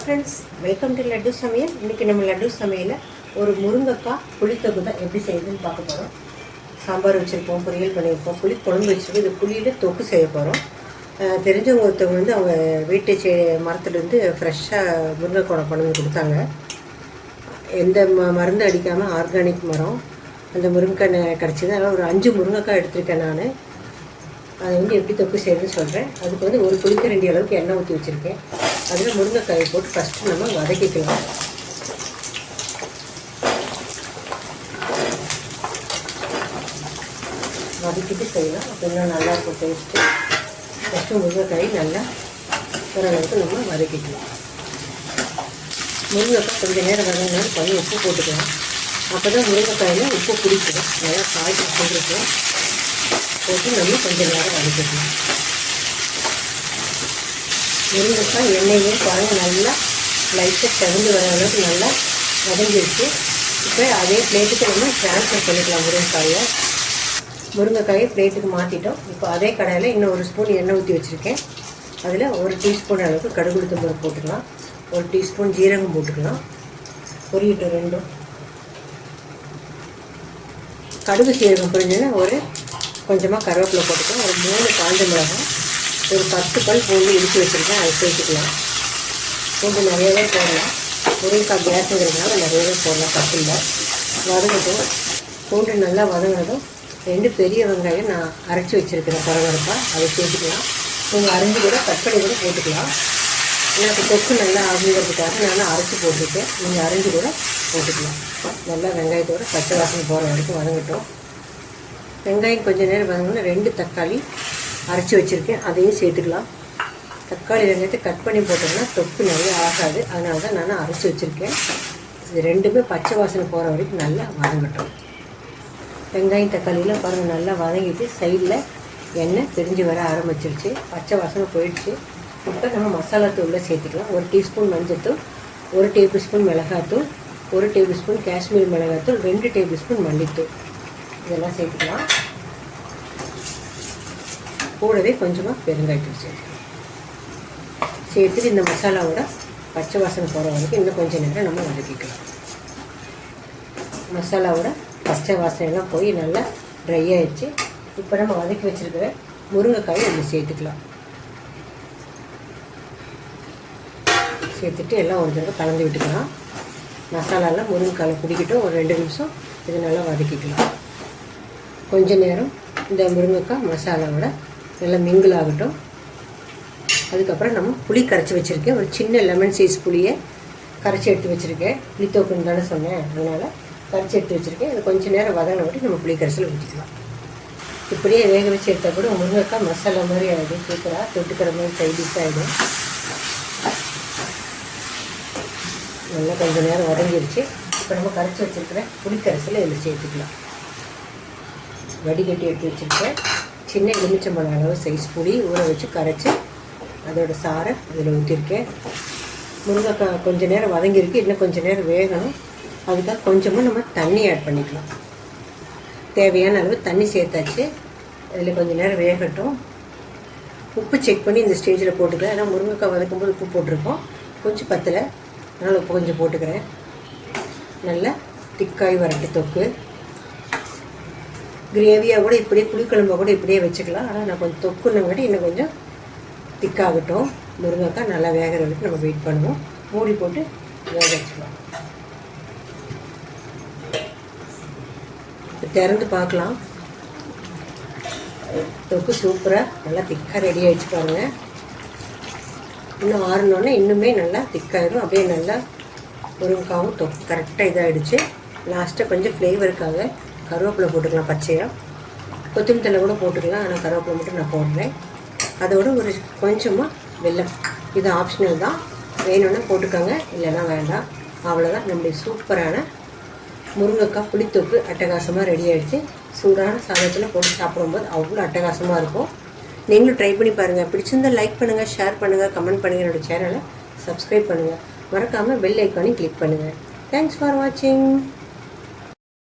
Friends, welcome to laddu சமையல். இன்றைக்கி நம்ம லட்டு சமையலில் ஒரு முருங்கைக்காய் புளித்தொக்கு தான் எப்படி செய்யுதுன்னு பார்க்க போகிறோம். சாம்பார் வச்சுருப்போம், பொரியல் பண்ணியிருப்போம், புளி குழம்பு வச்சுருக்கோம். இது புளியில் தொக்கு செய்ய போகிறோம். தெரிஞ்சவங்க ஒருத்தவங்க வந்து அவங்க வீட்டு மரத்துலேருந்து ஃப்ரெஷ்ஷாக முருங்கைக்காய் கொண்டு வந்து கொடுத்தாங்க. எந்த மருந்து அடிக்காமல் ஆர்கானிக் மரம் அந்த முருங்கைக்காய் கிடச்சிது. அதனால் ஒரு 5 முருங்கைக்காய் எடுத்திருக்கேன் நான். அதை வந்து எப்படி தொக்கு செய்யணும்னு சொல்கிறேன். அதுக்கு வந்து ஒரு குளிக்கரண்டி அளவுக்கு எண்ணெய் ஊற்றி வச்சுருக்கேன். அதில் முருங்கைக்காயை போட்டு ஃபஸ்ட்டு நம்ம வதக்கிக்கலாம். வதக்கிட்டு செய்யலாம், அப்படின்னா நல்லாயிருக்கும் டேஸ்ட்டு. ஃபஸ்ட்டு முருங்கைக்காய் நல்லா ஓரளவுக்கு நம்ம வதக்கிக்கலாம். முருங்கைக்காய் கொஞ்சம் நேரம் வதங்கினாலும் கொஞ்சம் உப்பு போட்டுக்கலாம். அப்போ தான் முருங்கைக்காயில் உப்பு பிடிச்சிடும். நல்லா காய்ச்சி போட்டுருக்கோம். போட்டு நம்ம கொஞ்சம் நேரம் வதக்கிக்கலாம். முருங்கைக்காய் எண்ணெயிலே பாருங்கள் நல்லா லைட்டாக செவந்து வர அளவுக்கு நல்லா வதங்கிடுச்சு. இப்போ அதே பிளேட்டுக்கு நம்ம ட்ரான்ஸ்ஃபர் பண்ணிக்கலாம். முருங்கைக்காயை பிளேட்டுக்கு மாற்றிட்டோம். இப்போ அதே கடாயில் இன்னும் 1 ஸ்பூன் எண்ணெய் ஊற்றி வச்சுருக்கேன். அதில் 1 டீஸ்பூன் அளவுக்கு கடுகு உளுத்தம்பருப்பு போட்டுக்கலாம். 1 டீஸ்பூன் ஜீரகம் போட்டுக்கலாம். பொரியட்டும் ரெண்டும். கடுகு சீரகம் பொரிஞ்சோன்னா கொஞ்சமாக கருவேப்பிலை போட்டுக்கலாம். ஒரு 3 காஞ்ச மிளகாய், ஒரு 10 பல் பூண்டு இடித்து வச்சுருக்கேன். அதை சேர்த்துக்கலாம். பூண்டு நிறையவே போடலாம். முருங்கைக்காய் கேஸுங்கிறதுனால நிறையவே போடலாம், தப்பில்லை. வதங்கட்டும். பூண்டு நல்லா வதங்கினதும் 2 பெரிய வெங்காயம் நான் அரைச்சி வச்சுருக்கிறேன் பரபரப்பாக, அதை சேர்த்துக்கலாம். நீங்கள் அரைஞ்சி கூட கட் பண்ணி கூட போட்டுக்கலாம். எனக்கு தொக்கு நல்லா ஆகுங்கிறதுக்காக நான் அரைச்சி போட்டுருக்கேன். நீங்கள் அரைஞ்சி கூட போட்டுக்கலாம். நல்லா வெங்காயத்தோடு பச்சை வாசனை போகிற வரைக்கும் வதங்கட்டும். வெங்காயம் கொஞ்சம் நேரம் வதங்கினா 2 தக்காளி அரைச்சி வச்சுருக்கேன், அதையும் சேர்த்துக்கலாம். தக்காளி வெங்காயத்தை கட் பண்ணி போட்டோம்னா தொக்கு நிறைய ஆகாது. அதனால தான் நான் அரைச்சி வச்சுருக்கேன். இது ரெண்டுமே பச்சை வாசனை போகிற வரைக்கும் நல்லா வதங்கட்டும். வெங்காயம் தக்காளியில் பாருங்கள் நல்லா வதங்கிட்டு சைடில் எண்ணெய் பிரிஞ்சு வர ஆரம்பிச்சிருச்சு. பச்சை வாசனை போயிடுச்சு. இப்போ நம்ம மசாலா தூளில் சேர்த்துக்கலாம். 1 டீஸ்பூன் மஞ்சள்தூள், 1 டேபிள் ஸ்பூன் மிளகாத்தூள், 1 டேபிள் ஸ்பூன் காஷ்மீர் மிளகாத்தூள், 2 டேபிள் ஸ்பூன் மல்லித்தூள், இதெல்லாம் சேர்த்துக்கலாம். கூடவே கொஞ்சமாக பெருங்காயத்தூள் சேர்த்துட்டு இந்த மசாலாவோட பச்சை வாசனை போகிற வரைக்கும் இன்னும் கொஞ்சம் நேரம் நம்ம வதக்கிக்கலாம். மசாலாவோட பச்சை வாசனைலாம் போய் நல்லா ட்ரை ஆகிடுச்சு. இப்போ நம்ம வதக்கி வச்சுருக்கிற முருங்கைக்காயை அதில் சேர்த்துக்கலாம். சேர்த்துட்டு எல்லாம் ஒரு தடவை கலந்து விட்டுக்கலாம். மசாலாலாம் முருங்கைக்காயில் பிடிக்கிட்டோம். ஒரு 2 நிமிஷம் இது நல்லா வதக்கிக்கலாம். கொஞ்சம் நேரம் இந்த முருங்கைக்காய் மசாலாவோட நல்லா மிங்கிள் ஆகட்டும். அதுக்கப்புறம் நம்ம புளி கரைச்சி வச்சுருக்கேன். ஒரு சின்ன லெமன் சைஸ் புளியை கரைச்சி எடுத்து வச்சுருக்கேன். புளித்தோக்குன்னு தானே சொன்னேன், அதனால் கரைச்சி எடுத்து வச்சுருக்கேன். அது கொஞ்சம் நேரம் வதங்கின விட்டு நம்ம புளி கரைசல் ஊற்றிக்கலாம். இப்படியே வேக வச்சு எடுத்தால் கூட முருங்கைக்காய் மசாலா மாதிரி ஆகிடும். சூப்பராக தொட்டுக்கிற மாதிரி சைடிஷ் ஆகிடும். நல்லா கொஞ்சம் நேரம் வதங்கிடுச்சு. இப்போ நம்ம கரைச்சி வச்சுருக்கிற புளிக்கரைசலை இதில் சேர்த்துக்கலாம். வடிகட்டி எடுத்து வச்சுருக்கேன். சின்ன எலுமிச்சம்பழம் அளவு சைஸ் புளி ஊற வச்சு கரைச்சி அதோட சாரை இதில் ஊற்றிருக்கேன். முருங்கைக்காய் கொஞ்சம் நேரம் வதங்கியிருக்கு, இன்னும் கொஞ்சம் நேரம் வேகணும். அதுக்காக கொஞ்சமாக நம்ம தண்ணி ஆட் பண்ணிக்கலாம். தேவையான அளவு தண்ணி சேர்த்தாச்சு. அதில் கொஞ்சம் நேரம் வேகட்டும். உப்பு செக் பண்ணி இந்த ஸ்டேஜில் போட்டுக்கிறேன். ஏன்னா முருங்கைக்காய் வதக்கும்போது உப்பு போட்டிருக்கோம், கொஞ்சம் பத்தலை, அதனால் உப்பு கொஞ்சம் போட்டுக்கிறேன். நல்லா திக்காய் வரட்டு தொக்கு. கிரேவியாக கூட இப்படியே புளிக்குழம்பை கூட இப்படியே வச்சுக்கலாம். ஆனால் நான் கொஞ்சம் தொக்குன்னங்காட்டி இன்னும் கொஞ்சம் திக்காகட்டும். முருங்கைக்காய் நல்லா வேகிற வரைக்கும் நம்ம வெயிட் பண்ணுவோம். மூடி போட்டு வேக வச்சுக்கலாம். இப்போ திறந்து பார்க்கலாம். தொக்கு சூப்பராக நல்லா திக்காக ரெடி ஆகிடுச்சு பாருங்கள். இன்னும் ஆறினோடனே இன்னுமே நல்லா திக்காயிடும். அப்படியே நல்லா முருங்கைக்காவும் தொக்கு கரெக்டாக இதாகிடுச்சு. லாஸ்ட்டாக கொஞ்சம் ஃப்ளேவருக்காக கருவேப்பிலை போட்டுக்கலாம். பச்சையாக கொத்தமல்லி தழை கூட போட்டுக்கலாம். ஆனால் கருவேப்பிலை மட்டும் நான் போடுறேன். அதோடு ஒரு கொஞ்சமாக வெல்லம், இது ஆப்ஷனல் தான், வேணும்னா போட்டுக்கோங்க, இல்லைன்னா வேண்டாம். அவ்வளோதான். நம்மளுடைய சூப்பரான முருங்கைக்காய் புளித்தொக்கு அட்டகாசமாக ரெடி ஆகிடுச்சு. சூடான சாதத்தில் போட்டு சாப்பிடும்போது அவ்வளோ அட்டகாசமாக இருக்கும். நீங்களும் ட்ரை பண்ணி பாருங்கள். பிடிச்சிருந்தால் லைக் பண்ணுங்கள், ஷேர் பண்ணுங்கள், கமெண்ட் பண்ணுங்கள். என்னோடய சேனலை சப்ஸ்கிரைப் பண்ணுங்கள். மறக்காமல் பெல் ஐக்கானையும் கிளிக் பண்ணுங்கள். தேங்க்ஸ் ஃபார் வாட்சிங்.